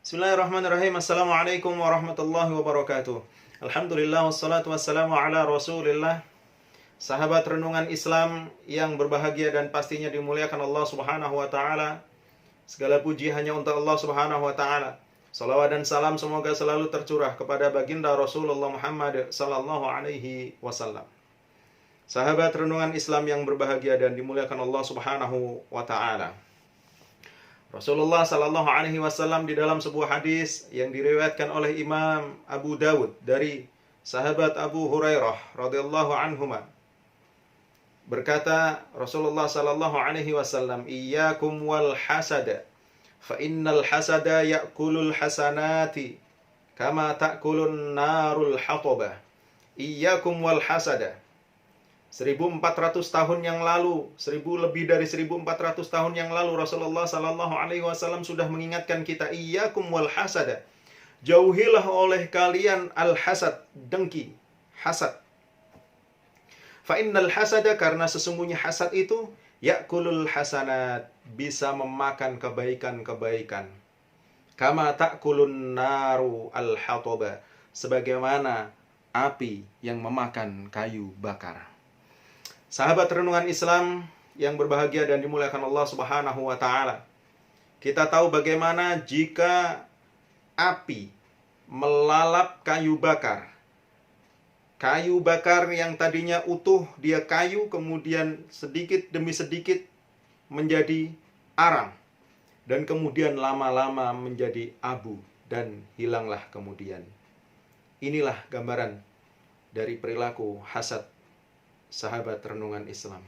Bismillahirrahmanirrahim. Assalamualaikum warahmatullahi wabarakatuh. Alhamdulillah wassalatu wassalamu ala Rasulillah. Sahabat renungan Islam yang berbahagia dan pastinya dimuliakan Allah Subhanahu wa taala. Segala puji hanya untuk Allah Subhanahu wa taala. Salawat dan salam semoga selalu tercurah kepada baginda Rasulullah Muhammad sallallahu alaihi wasallam. Sahabat renungan Islam yang berbahagia dan dimuliakan Allah Subhanahu wa taala. Rasulullah sallallahu alaihi wasallam di dalam sebuah hadis yang diriwayatkan oleh Imam Abu Dawud dari sahabat Abu Hurairah radhiyallahu anhuma berkata Rasulullah sallallahu alaihi wasallam, "Iyyakum wal hasada, fa innal hasada ya'kulul hasanati kama ta'kulun narul hatabah." Iyyakum wal hasada. 1400 tahun yang lalu, lebih dari 1400 tahun yang lalu Rasulullah sallallahu alaihi wasallam sudah mengingatkan kita, iyyakum wal hasada. Jauhilah oleh kalian al-hasad, dengki, hasad. Fa innal hasada, karena sesungguhnya hasad itu ya'kulul hasanat, bisa memakan kebaikan-kebaikan. Kama ta'kulun naru al-hataba, sebagaimana api yang memakan kayu bakar. Sahabat renungan Islam yang berbahagia dan dimuliakan Allah Subhanahu wa taala. Kita tahu bagaimana jika api melalap kayu bakar. Kayu bakar yang tadinya utuh, dia kayu, kemudian sedikit demi sedikit menjadi arang. Dan kemudian lama-lama menjadi abu dan hilanglah kemudian. Inilah gambaran dari perilaku hasad sahabat renungan Islam.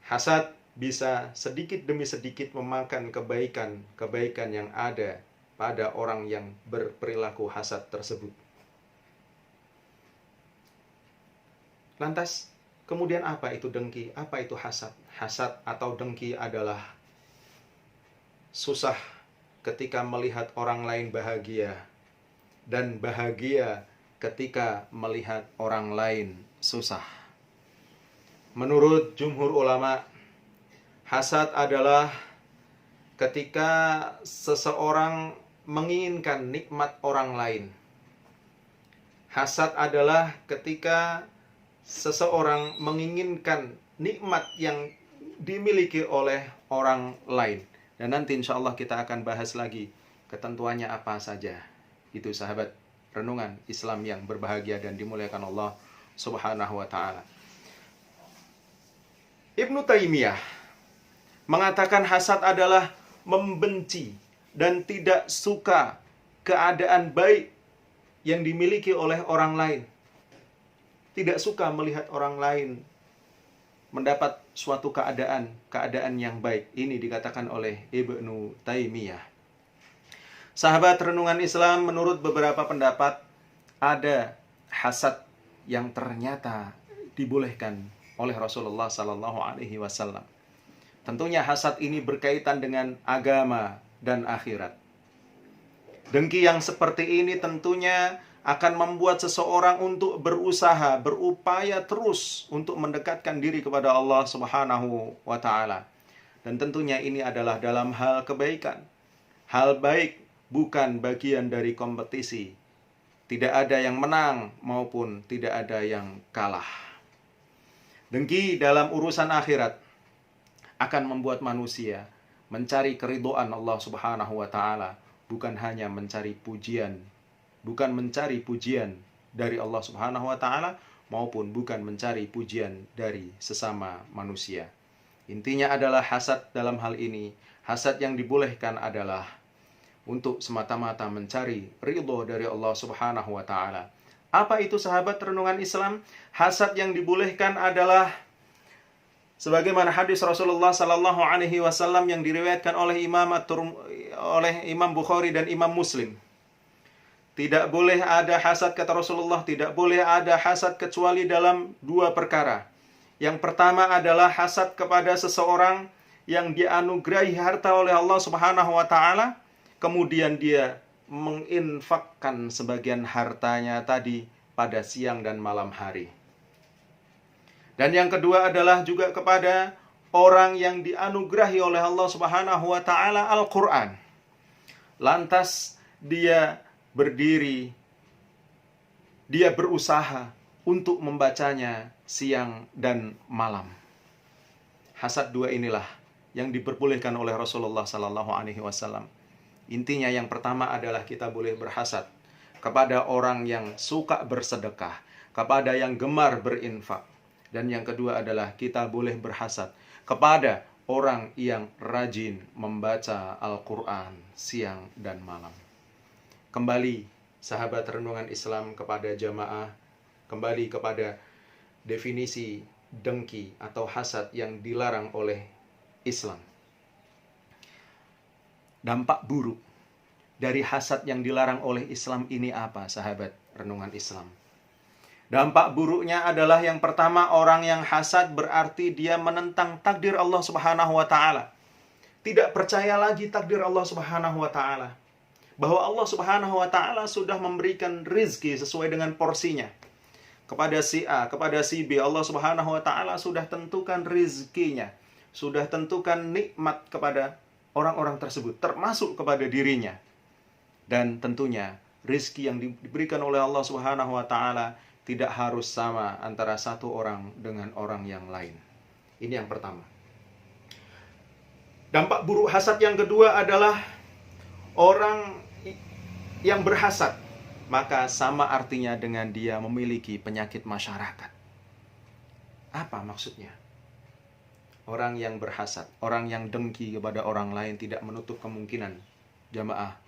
Hasad bisa sedikit demi sedikit memakan kebaikan yang ada pada orang yang berperilaku hasad tersebut. Lantas, kemudian apa itu dengki? Apa itu hasad? Hasad atau dengki adalah susah ketika melihat orang lain bahagia, dan bahagia ketika melihat orang lain susah. Menurut jumhur ulama, hasad adalah ketika seseorang menginginkan nikmat orang lain. Hasad adalah ketika seseorang menginginkan nikmat yang dimiliki oleh orang lain. Dan nanti insya Allah kita akan bahas lagi ketentuannya apa saja. Itu sahabat renungan Islam yang berbahagia dan dimuliakan Allah Subhanahu wa ta'ala. Ibnu Taimiyah mengatakan hasad adalah membenci dan tidak suka keadaan baik yang dimiliki oleh orang lain. Tidak suka melihat orang lain mendapat suatu keadaan yang baik. Ini dikatakan oleh Ibnu Taimiyah. Sahabat renungan Islam, menurut beberapa pendapat, ada hasad yang ternyata dibolehkan oleh Rasulullah sallallahu alaihi wasallam. Tentunya hasad ini berkaitan dengan agama dan akhirat. Dengki yang seperti ini tentunya akan membuat seseorang untuk berusaha, berupaya terus untuk mendekatkan diri kepada Allah Subhanahu wa taala. Dan tentunya ini adalah dalam hal kebaikan. Hal baik bukan bagian dari kompetisi. Tidak ada yang menang maupun tidak ada yang kalah. Dengki dalam urusan akhirat akan membuat manusia mencari keridhaan Allah Subhanahu wa taala, bukan hanya mencari pujian, bukan mencari pujian dari Allah Subhanahu wa taala maupun bukan mencari pujian dari sesama manusia. Intinya adalah hasad dalam hal ini, hasad yang dibolehkan adalah untuk semata-mata mencari ridho dari Allah Subhanahu wa taala. Apa itu sahabat renungan Islam? Hasad yang dibolehkan adalah sebagaimana hadis Rasulullah sallallahu alaihi wasallam yang diriwayatkan oleh Imam Bukhari dan Imam Muslim. Tidak boleh ada hasad, kata Rasulullah, tidak boleh ada hasad kecuali dalam dua perkara. Yang pertama adalah hasad kepada seseorang yang dianugerahi harta oleh Allah Subhanahu wa taala, kemudian dia menginfakkan sebagian hartanya tadi pada siang dan malam hari. Dan yang kedua adalah juga kepada orang yang dianugerahi oleh Allah Subhanahu wa taala Al-Qur'an. lantas dia berdiri, dia berusaha untuk membacanya siang dan malam. Hasad dua inilah yang diperbolehkan oleh Rasulullah Sallallahu Alaihi Wasallam. Intinya yang pertama adalah kita boleh berhasad kepada orang yang suka bersedekah, kepada yang gemar berinfak. Dan yang kedua adalah kita boleh berhasad kepada orang yang rajin membaca Al-Quran siang dan malam. Kembali sahabat renungan Islam kepada jamaah, kembali kepada definisi dengki atau hasad yang dilarang oleh Islam. Dampak buruk dari hasad yang dilarang oleh Islam ini apa, sahabat renungan Islam? Dampak buruknya adalah yang pertama, orang yang hasad berarti dia menentang takdir Allah Subhanahu wa taala. Tidak percaya lagi takdir Allah Subhanahu wa taala. Bahwa Allah Subhanahu wa taala sudah memberikan rizki sesuai dengan porsinya. Kepada si A, kepada si B, Allah Subhanahu wa taala sudah tentukan rizkinya. Sudah tentukan nikmat kepada orang-orang tersebut, termasuk kepada dirinya. Dan tentunya rizki yang diberikan oleh Allah Subhanahu wa taala tidak harus sama antara satu orang dengan orang yang lain. Ini yang pertama. Dampak buruk hasad yang kedua adalah orang yang berhasad, maka sama artinya dengan dia memiliki penyakit masyarakat. Apa maksudnya? Orang yang berhasad, orang yang dengki kepada orang lain tidak menutup kemungkinan, jamaah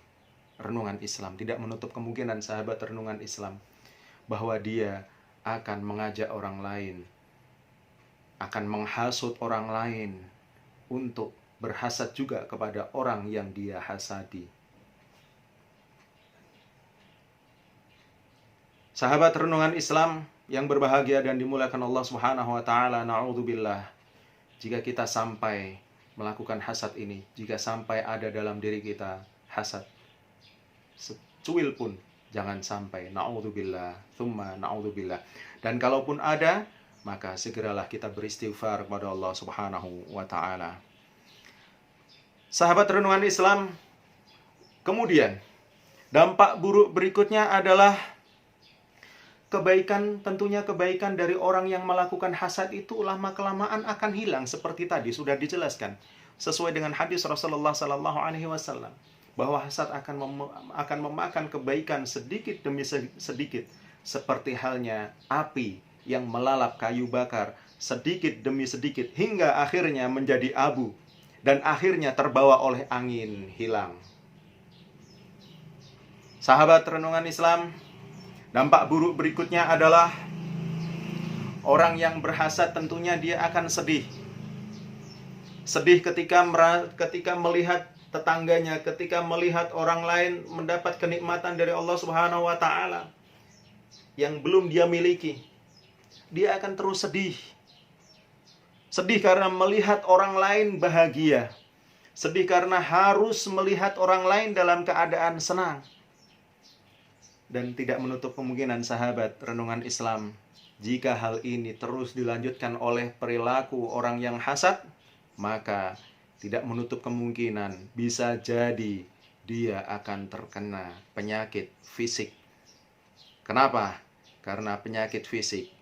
renungan Islam, tidak menutup kemungkinan sahabat renungan Islam, bahwa dia akan mengajak orang lain, akan menghasut orang lain untuk berhasad juga kepada orang yang dia hasadi. Sahabat renungan Islam yang berbahagia dan dimuliakan Allah Subhanahu wa taala, na'udzubillah, jika kita sampai melakukan hasad ini, jika sampai ada dalam diri kita hasad, secuil pun jangan sampai, na'udzubillah, thumma na'udzubillah. Dan kalaupun ada, maka segeralah kita beristighfar kepada Allah Subhanahu wa taala. Sahabat renungan Islam, kemudian dampak buruk berikutnya adalah kebaikan, tentunya kebaikan dari orang yang melakukan hasad itu lama-kelamaan akan hilang, seperti tadi sudah dijelaskan sesuai dengan hadis Rasulullah Sallallahu Alaihi Wasallam, bahwa hasad akan memakan kebaikan sedikit demi sedikit, seperti halnya api yang melalap kayu bakar sedikit demi sedikit hingga akhirnya menjadi abu dan akhirnya terbawa oleh angin hilang. Sahabat renungan Islam, dampak buruk berikutnya adalah orang yang berhasad tentunya dia akan sedih. Sedih ketika melihat tetangganya, ketika melihat orang lain mendapat kenikmatan dari Allah Subhanahu wa taala yang belum dia miliki. Dia akan terus sedih. Sedih karena melihat orang lain bahagia. Sedih karena harus melihat orang lain dalam keadaan senang. Dan tidak menutup kemungkinan sahabat renungan Islam, jika hal ini terus dilanjutkan oleh perilaku orang yang hasad, maka tidak menutup kemungkinan bisa jadi dia akan terkena penyakit fisik. Kenapa? Karena penyakit fisik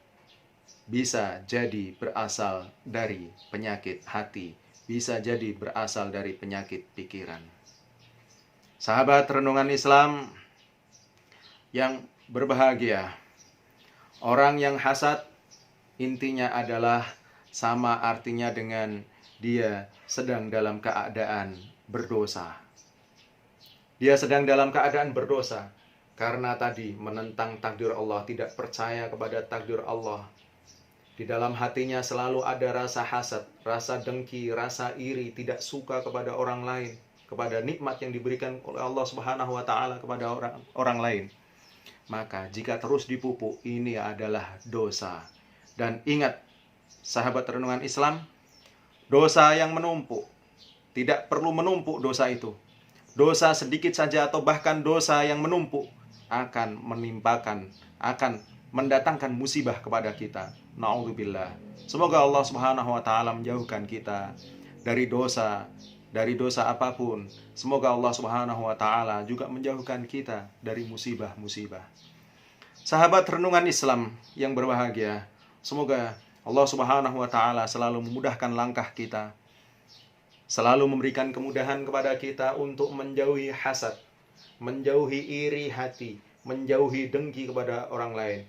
bisa jadi berasal dari penyakit hati, bisa jadi berasal dari penyakit pikiran. Sahabat renungan Islam yang berbahagia, orang yang hasad intinya adalah sama artinya dengan dia sedang dalam keadaan berdosa. Dia sedang dalam keadaan berdosa karena tadi menentang takdir Allah, tidak percaya kepada takdir Allah. Di dalam hatinya selalu ada rasa hasad, rasa dengki, rasa iri, tidak suka kepada orang lain, kepada nikmat yang diberikan oleh Allah Subhanahu wa taala kepada orang lain. Maka jika terus dipupuk, ini adalah dosa. Dan ingat, sahabat renungan Islam, dosa yang menumpuk, tidak perlu menumpuk dosa itu. Dosa sedikit saja atau bahkan dosa yang menumpuk akan menimpakan, akan mendatangkan musibah kepada kita. Na'udzubillah. Semoga Allah Subhanahu wa taala menjauhkan kita dari dosa dari dosa apapun. Semoga Allah Subhanahu wa taala juga menjauhkan kita dari musibah-musibah. Sahabat renungan Islam yang berbahagia, semoga Allah Subhanahu wa taala selalu memudahkan langkah kita, selalu memberikan kemudahan kepada kita untuk menjauhi hasad, menjauhi iri hati, menjauhi dengki kepada orang lain,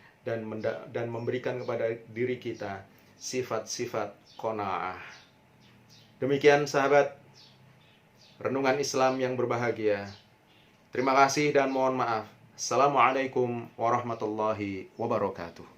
dan memberikan kepada diri kita sifat-sifat qanaah. Demikian sahabat renungan Islam yang berbahagia. Terima kasih dan mohon maaf. Assalamualaikum warahmatullahi wabarakatuh.